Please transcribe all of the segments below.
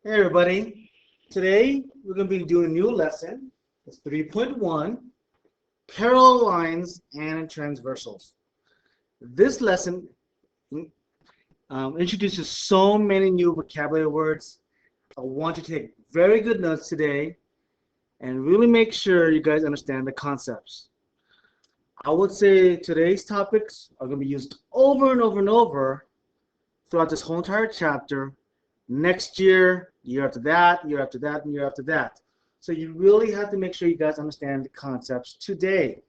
Hey everybody, today we're going to be doing a new lesson. It's 3.1, Parallel Lines and Transversals. This lesson introduces so many new vocabulary words. I want you to take very good notes today and really make sure you guys understand the concepts. I would say today's topics are going to be used over and over and over throughout this whole entire chapter. Next year, year after that, year after that, and year after that. So you really have to make sure you guys understand the concepts today.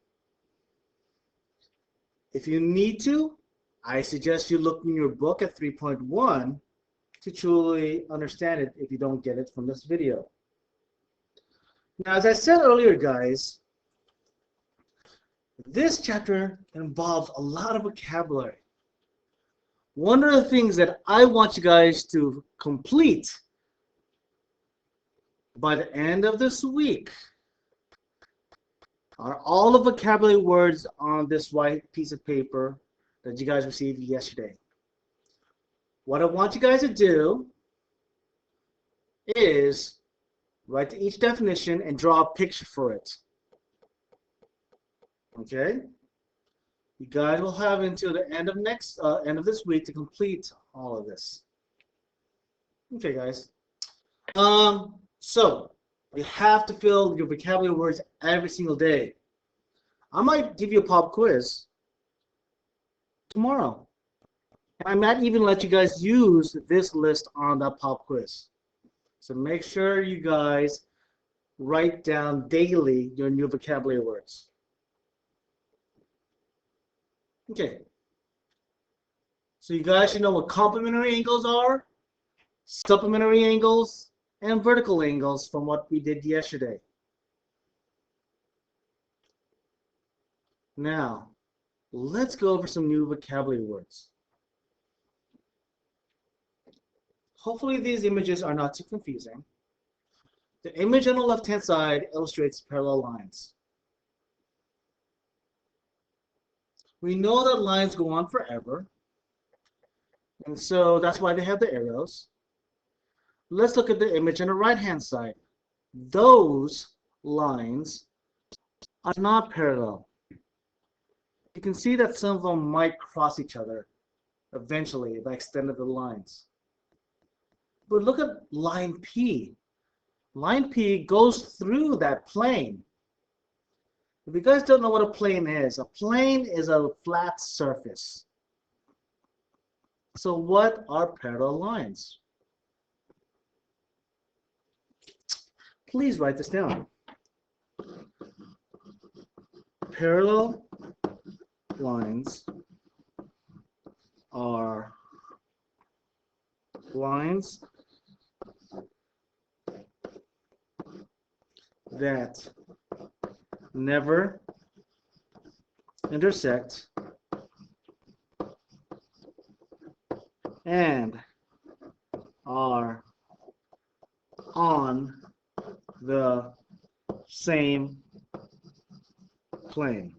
If you need to, I suggest you look in your book at 3.1 to truly understand it if you don't get it from this video. Now, as I said earlier, guys, this chapter involves a lot of vocabulary. One of the things that I want you guys to complete by the end of this week are all the vocabulary words on this white piece of paper that you guys received yesterday. What I want you guys to do is write each definition and draw a picture for it. Okay? You guys will have until the end of this week to complete all of this. Okay, guys. So you have to fill your vocabulary words every single day. I might give you a pop quiz tomorrow. I might even let you guys use this list on that pop quiz. So make sure you guys write down daily your new vocabulary words. Okay. So you guys should know what complementary angles are, supplementary angles, and vertical angles from what we did yesterday. Now, let's go over some new vocabulary words. Hopefully these images are not too confusing. The image on the left-hand side illustrates parallel lines. We know that lines go on forever, and so that's why they have the arrows. Let's look at the image on the right-hand side. Those lines are not parallel. You can see that some of them might cross each other eventually by extending the lines. But look at line P. Line P goes through that plane. If you guys don't know what a plane is a flat surface. So what are parallel lines? Please write this down. Parallel lines are lines that never intersect and are on the same plane.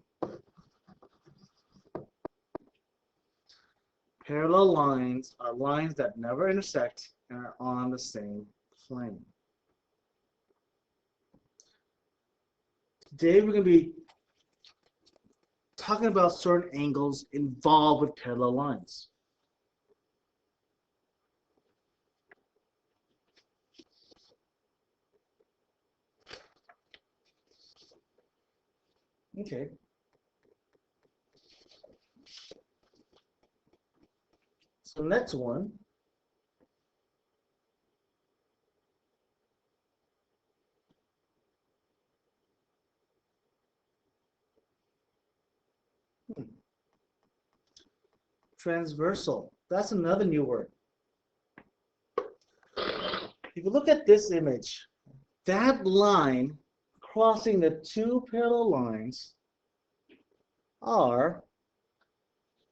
Parallel lines are lines that never intersect and are on the same plane. Today we're going to be talking about certain angles involved with parallel lines. Okay. So next one. Transversal. That's another new word. If you look at this image, that line crossing the two parallel lines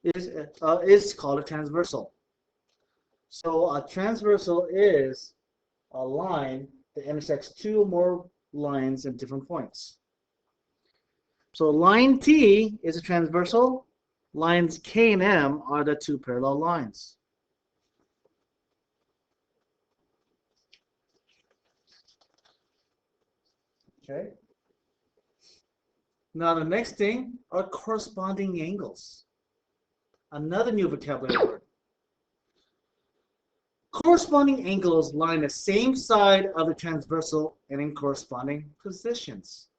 is called a transversal. So a transversal is a line that intersects two or more lines at different points. So line T is a transversal. Lines K and M are the two parallel lines. Okay. Now the next thing are corresponding angles. Another new vocabulary word. Corresponding angles lie on the same side of the transversal and in corresponding positions.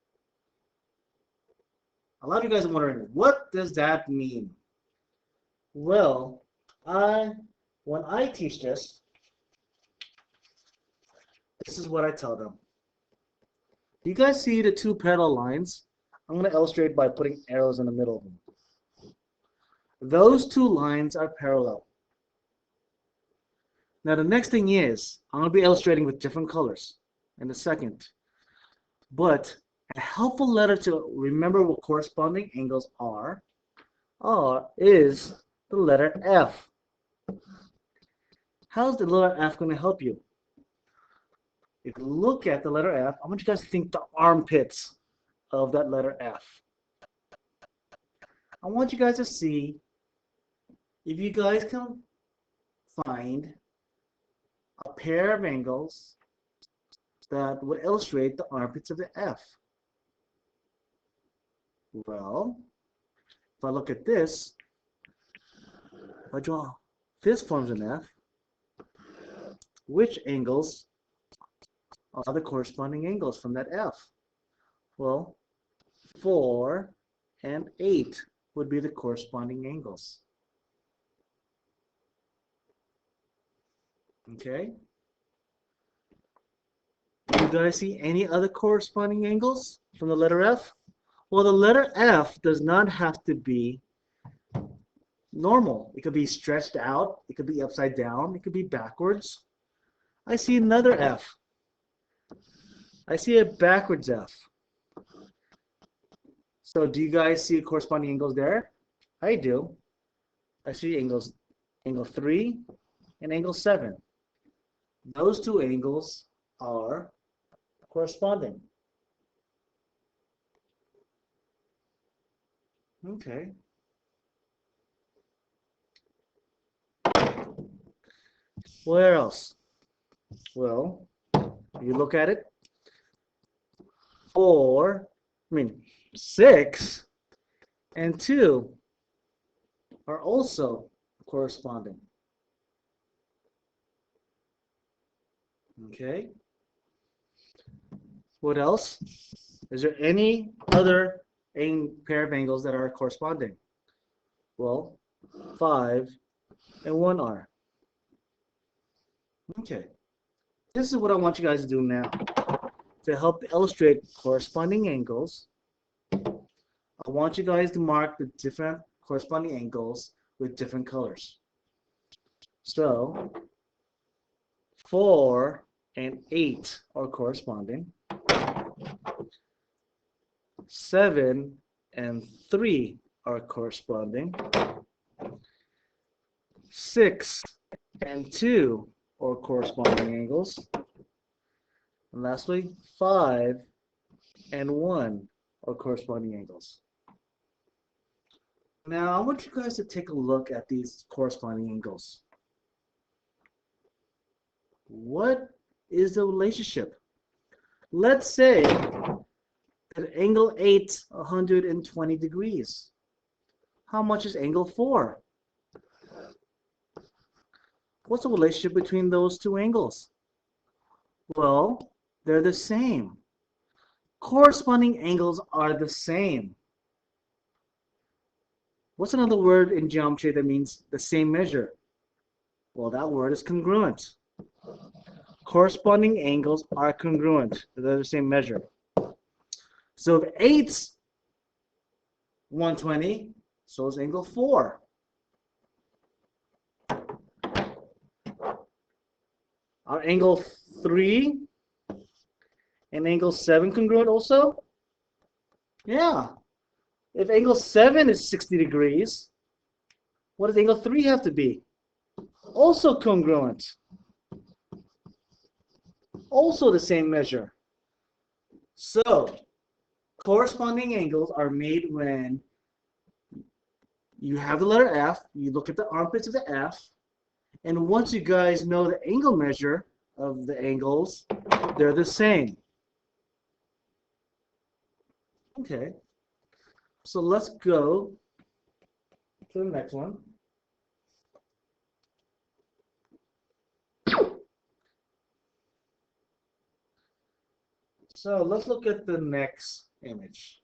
A lot of you guys are wondering, what does that mean? Well, when I teach this, this is what I tell them. Do you guys see the two parallel lines? I'm going to illustrate by putting arrows in the middle of them. Those two lines are parallel. Now the next thing is, I'm going to be illustrating with different colors in a second. But a helpful letter to remember what corresponding angles is the letter F. How's the letter F going to help you? If you look at the letter F, I want you guys to think the armpits of that letter F. I want you guys to see if you guys can find a pair of angles that would illustrate the armpits of the F. Well, if I look at this, if I draw this forms an F, which angles are the corresponding angles from that F? Well, 4 and 8 would be the corresponding angles. Okay? Do you guys see any other corresponding angles from the letter F? Well, the letter F does not have to be normal. It could be stretched out. It could be upside down. It could be backwards. I see another F. I see a backwards F. So do you guys see corresponding angles there? I do. I see angles, angle 3 and angle 7. Those two angles are corresponding. Okay. Where else? Well, you look at it. 6 and 2 are also corresponding. Okay. What else? Is there any other pair of angles that are corresponding? Well, 5 and 1 are. Okay. This is what I want you guys to do now. To help illustrate corresponding angles, I want you guys to mark the different corresponding angles with different colors. So, 4 and 8 are corresponding. 7 and 3 are corresponding. 6 and 2 are corresponding angles. And lastly, 5 and 1 are corresponding angles. Now, I want you guys to take a look at these corresponding angles. What is the relationship? Let's say that angle 8, 120 degrees. How much is angle 4? What's the relationship between those two angles? Well, they're the same. Corresponding angles are the same. What's another word in geometry that means the same measure? Well, that word is congruent. Corresponding angles are congruent. They're the same measure. So if 8's 120, so is angle 4. Are angle 3 and angle 7 congruent also? Yeah. If angle 7 is 60 degrees, what does angle 3 have to be? Also congruent. Also the same measure. So, corresponding angles are made when you have the letter F, you look at the armpits of the F, and once you guys know the angle measure of the angles, they're the same. Okay, so let's go to the next one. So let's look at the next image.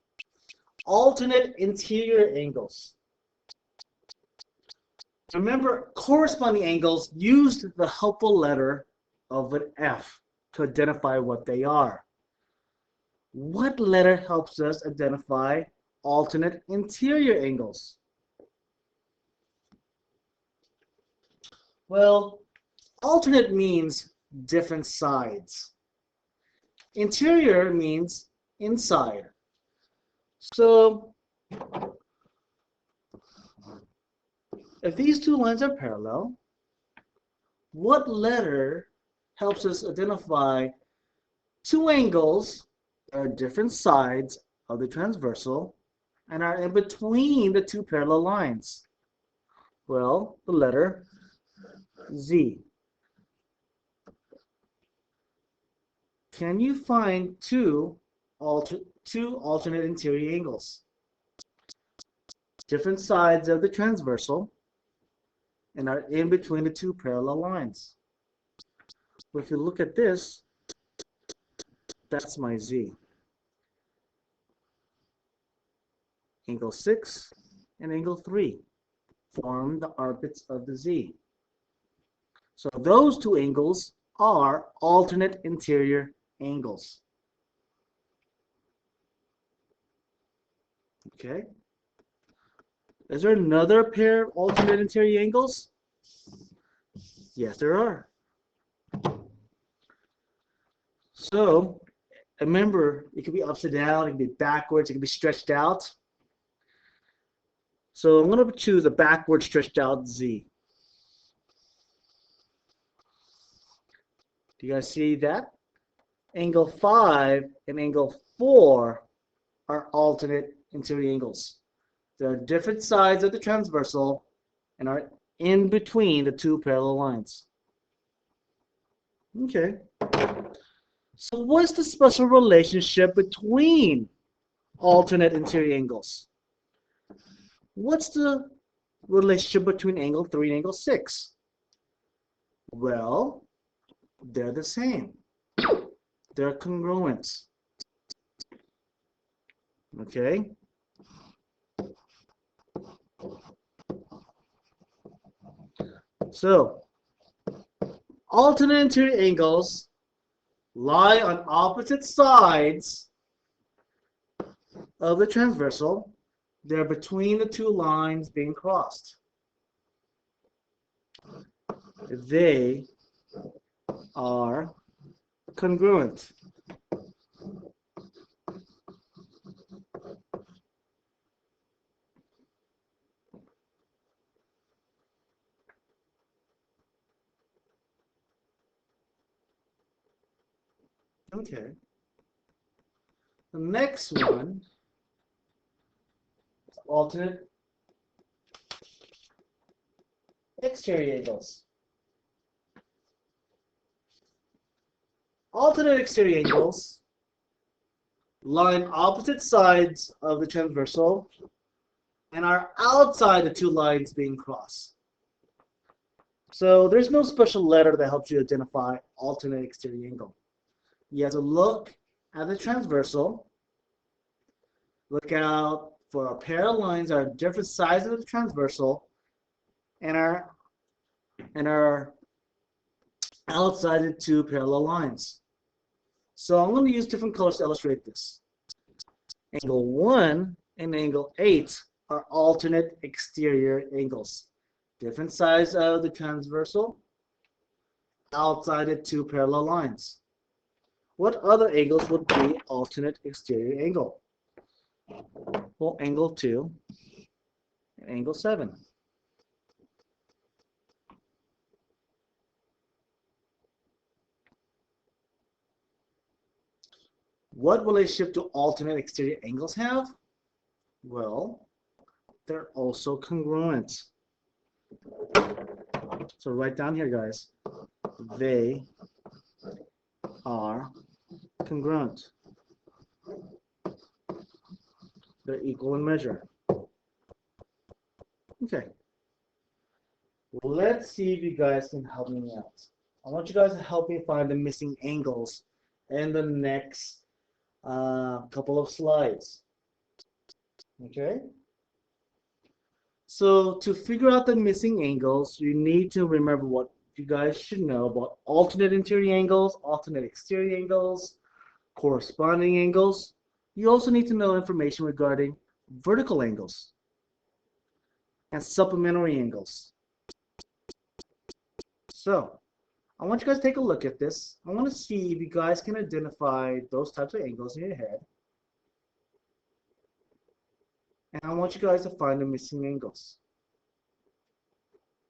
Alternate interior angles. Remember, corresponding angles used the helpful letter of an F to identify what they are. What letter helps us identify alternate interior angles? Well, alternate means different sides. Interior means inside. So if these two lines are parallel, what letter helps us identify two angles that are different sides of the transversal and are in between the two parallel lines? Well, the letter Z. Can you find two alternate interior angles? Different sides of the transversal and are in between the two parallel lines. If you look at this, that's my Z. Angle 6 and angle 3 form the armpits of the Z. So those two angles are alternate interior angles. Okay. Is there another pair of alternate interior angles? Yes, there are. So remember, it could be upside down, it can be backwards, it can be stretched out. So I'm going to choose a backward stretched out Z. Do you guys see that? Angle 5 and angle 4 are alternate interior angles. They're different sides of the transversal and are in between the two parallel lines. Okay. So what's the special relationship between alternate interior angles? What's the relationship between angle 3 and angle 6? Well, they're the same. They're congruent. Okay? So, alternate interior angles lie on opposite sides of the transversal. They're between the two lines being crossed. They are congruent. Okay. The next one, alternate exterior angles. Alternate exterior angles line opposite sides of the transversal and are outside the two lines being crossed. So there's no special letter that helps you identify alternate exterior angle. You have to look at the transversal, look out for a pair of lines that are different sides of the transversal and are outside the two parallel lines. So I'm going to use different colors to illustrate this. Angle 1 and angle 8 are alternate exterior angles. Different sides of the transversal, outside the two parallel lines. What other angles would be alternate exterior angle? Well, angle 2 and angle 7. What relationship do alternate exterior angles have? Well, they're also congruent. So write down here, guys. They are congruent. They're equal in measure. Okay. Let's see if you guys can help me out. I want you guys to help me find the missing angles in the next couple of slides. Okay? So to figure out the missing angles, you need to remember what you guys should know about alternate interior angles, alternate exterior angles, corresponding angles. You also need to know information regarding vertical angles and supplementary angles. So I want you guys to take a look at this. I want to see if you guys can identify those types of angles in your head. And I want you guys to find the missing angles.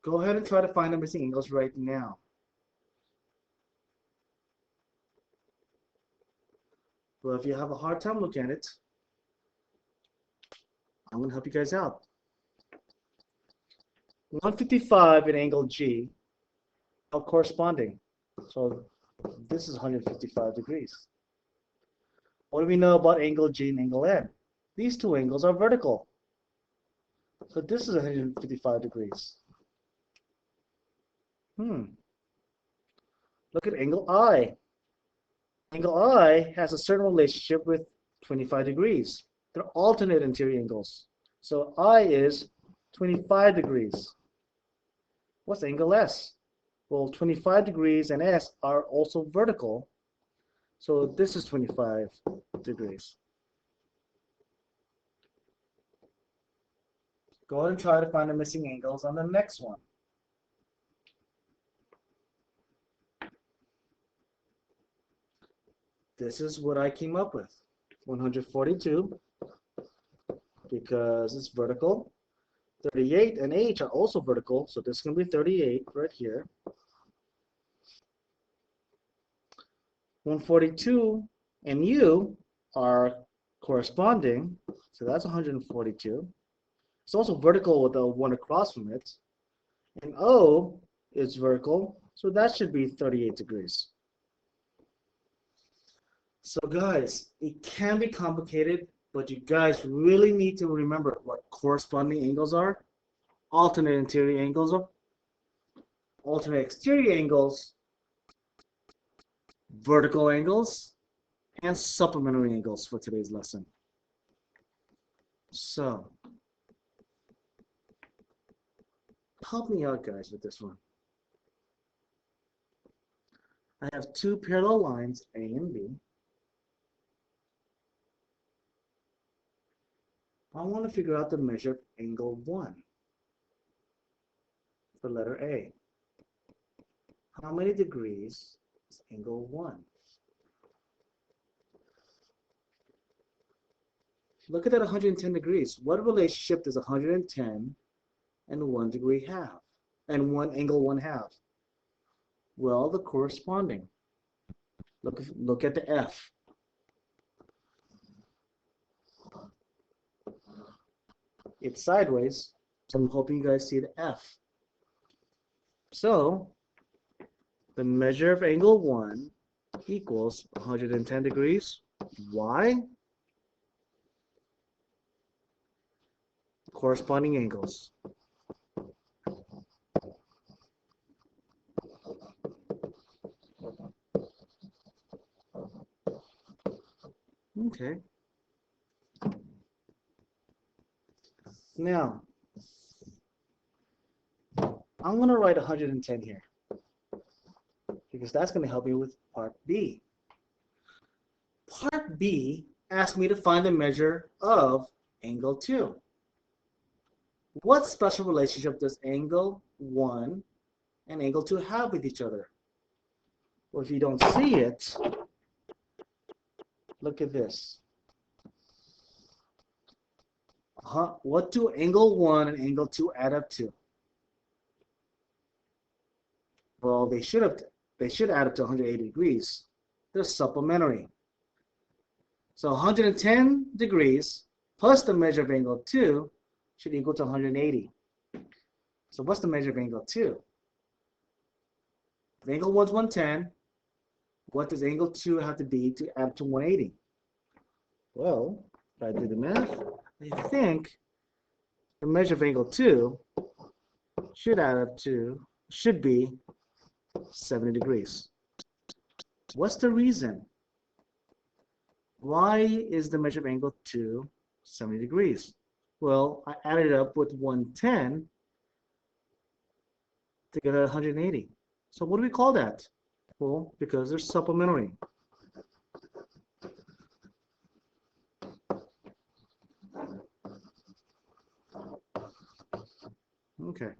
Go ahead and try to find the missing angles right now. But if you have a hard time looking at it, I'm going to help you guys out. 155 at angle G are corresponding. So this is 155 degrees. What do we know about angle G and angle N? These two angles are vertical. So this is 155 degrees. Look at angle I. Angle I has a certain relationship with 25 degrees. They're alternate interior angles. So I is 25 degrees. What's angle S? Well, 25 degrees and S are also vertical. So this is 25 degrees. Go ahead and try to find the missing angles on the next one. This is what I came up with. 142, because it's vertical. 38 and H are also vertical, so this is going to be 38 right here. 142 and U are corresponding, so that's 142. It's also vertical with the one across from it. And O is vertical, so that should be 38 degrees. So guys, it can be complicated, but you guys really need to remember what corresponding angles are, alternate interior angles are, alternate exterior angles, vertical angles, and supplementary angles for today's lesson. So, help me out, guys, with this one. I have two parallel lines, A and B. I want to figure out the measure of angle 1 for letter A. How many degrees is angle 1? Look at that 110 degrees. What relationship does 110 and 1 degree have? And angle 1 have? Well, the corresponding. Look at the F. It's sideways, so I'm hoping you guys see the F. So, the measure of angle 1 equals 110 degrees. Why? Corresponding angles. Okay. Now, I'm going to write 110 here because that's going to help me with part B. Part B asked me to find the measure of angle 2. What special relationship does angle 1 and angle 2 have with each other? Well, if you don't see it, look at this. What do angle 1 and angle 2 add up to? Well, they should add up to 180 degrees. They're supplementary. So 110 degrees plus the measure of angle 2 should equal to 180. So what's the measure of angle 2? If angle 1 is 110, what does angle 2 have to be to add up to 180? Well, if I do the math, I think the measure of angle 2 should be 70 degrees. What's the reason? Why is the measure of angle 2 70 degrees? Well, I added it up with 110 to get 180. So what do we call that? Well, because they're supplementary. Okay.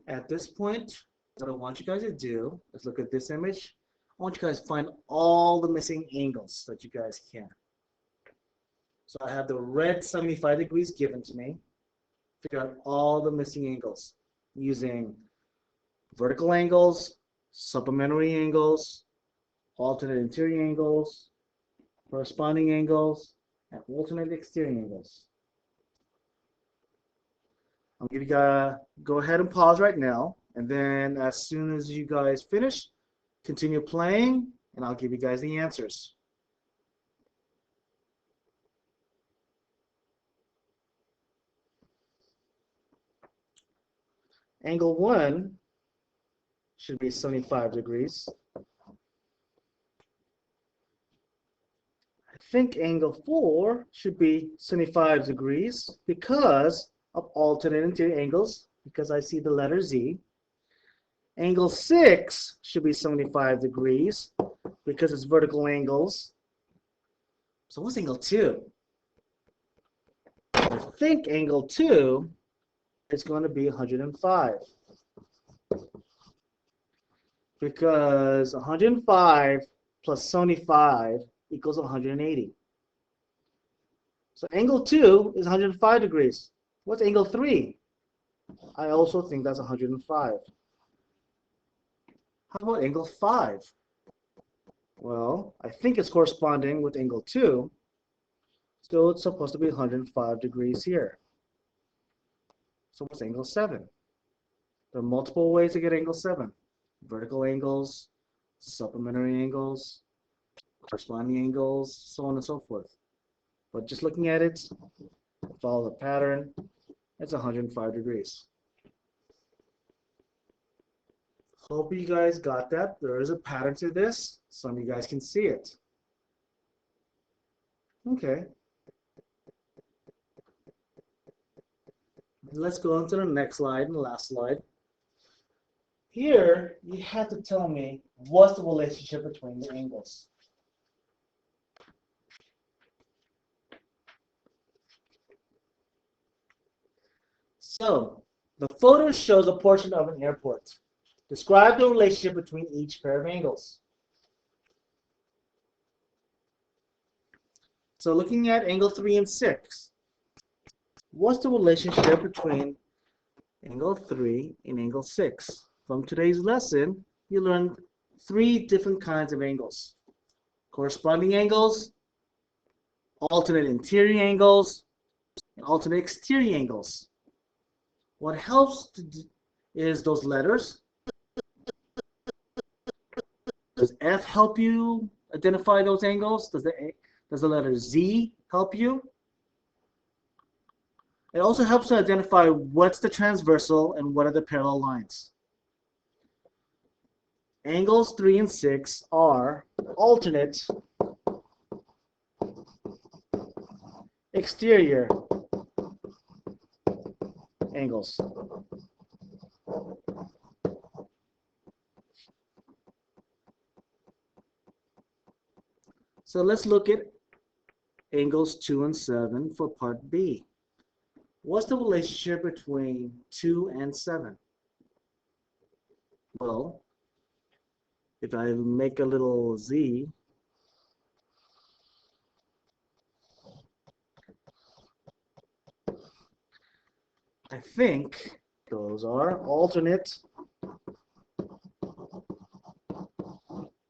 At this point, what I want you guys to do is look at this image. I want you guys to find all the missing angles that you guys can. So I have the red 75 degrees given to me. Figure out all the missing angles using vertical angles, supplementary angles, alternate interior angles, corresponding angles, and alternate exterior angles. I'm going to go ahead and pause right now, and then as soon as you guys finish, continue playing, and I'll give you guys the answers. Angle 1 should be 75 degrees. I think angle 4 should be 75 degrees because of alternate interior angles, because I see the letter Z. Angle 6 should be 75 degrees because it's vertical angles. So what's angle 2? I think angle 2 is going to be 105 because 105 plus 75 equals 180. So angle 2 is 105 degrees. What's angle 3? I also think that's 105. How about angle 5? Well, I think it's corresponding with angle 2. So it's supposed to be 105 degrees here. So what's angle 7? There are multiple ways to get angle 7. Vertical angles, supplementary angles, corresponding angles, so on and so forth. But just looking at it, follow the pattern, it's 105 degrees. Hope you guys got that. There is a pattern to this. Some of you guys can see it. Okay. Let's go on to the next slide and the last slide. Here, you have to tell me what's the relationship between the angles. So, the photo shows a portion of an airport. Describe the relationship between each pair of angles. So, looking at angle 3 and 6, what's the relationship between angle 3 and angle 6? From today's lesson, you learned 3 different kinds of angles. Corresponding angles, alternate interior angles, and alternate exterior angles. What helps is those letters. Does F help you identify those angles? Does the letter Z help you? It also helps to identify what's the transversal and what are the parallel lines. Angles 3 and 6 are alternate exterior angles. So let's look at angles 2 and 7 for part B. What's the relationship between 2 and 7? Well, if I make a little Z, I think those are alternate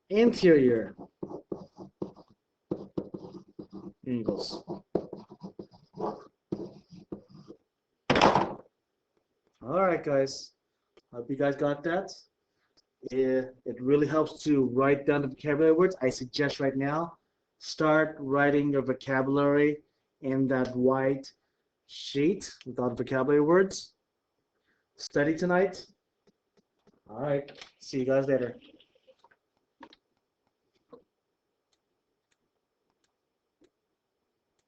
interior angles. All right, guys. Hope you guys got that. It really helps to write down the vocabulary words. I suggest right now, start writing your vocabulary in that white sheet without vocabulary words. Study tonight. All right. See you guys later.